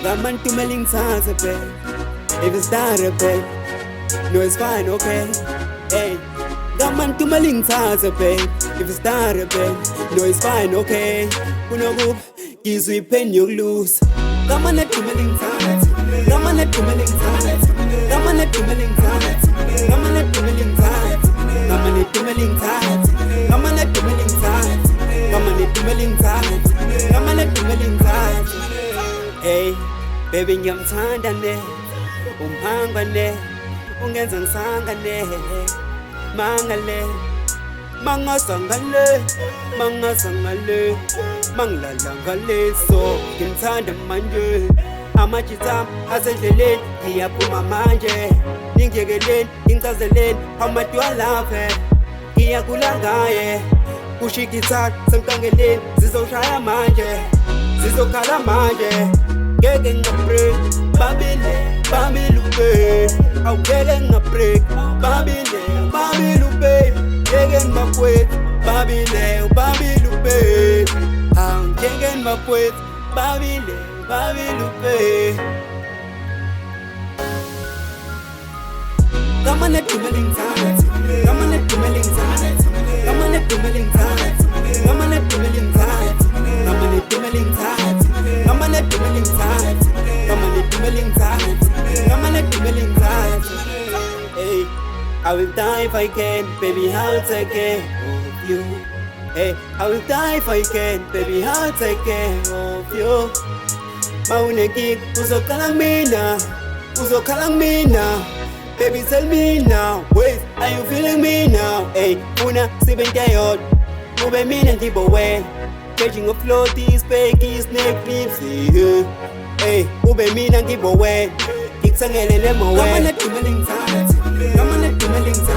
Come on to Lingithathe, babe. If it's not a babe, no, it's fine, okay? Hey, come on to Lingithathe, babe. If it's not a babe, no, it's fine, okay? Kunoku, gives we pain you lose. Come on to Lingithathe. Come on to Lingithathe. Come on to Lingithathe. Come on to Lingithathe. Come on to Lingithathe. Come on to Lingithathe. Come on to Lingithathe. Come on to Lingithathe. Hey, baby, ngiyamthanda ne. Umhamba ne. Ungenza ngisangane. Mangale. Mangasangale. Mangasangale. Manglala ngale so. Ngimthanda manje. Amachita asendleleni ngiyaphuma manje. Ningiyekeleni ngichazeleni amadu alafe. Ngiyakula ngaye. Kushikithathe semkangeleni zizoshaya manje. Zizokhala manje. Ngeke ngabreak babile babilube. Awungeke ngabreak babile babilube. Ngeke ngakwet babile babilube. Awungeke ngakwet babile babilube. Come on to Lingithathe. Come on to Lingithathe. Come on to Lingithathe. Come on to Lingithathe. Come on to Lingithathe. Come on to Lingithathe. Come on to Lingithathe. Come on to Lingithathe. Hey, I will die if I can, baby, I'll take care of you. Hey, I will die if I can, baby, I'll take care of you. Mauneki, uzokalang mina. Baby, tell me now, wait, are you feeling me now? Hey, una sibentayot, ube mina ngibowe. Catching a floaty, spakey, snake lips, hey, ube mina ngibowe. Kikusangele mowe. Come on to Lingithathe. Come on to Lingithathe.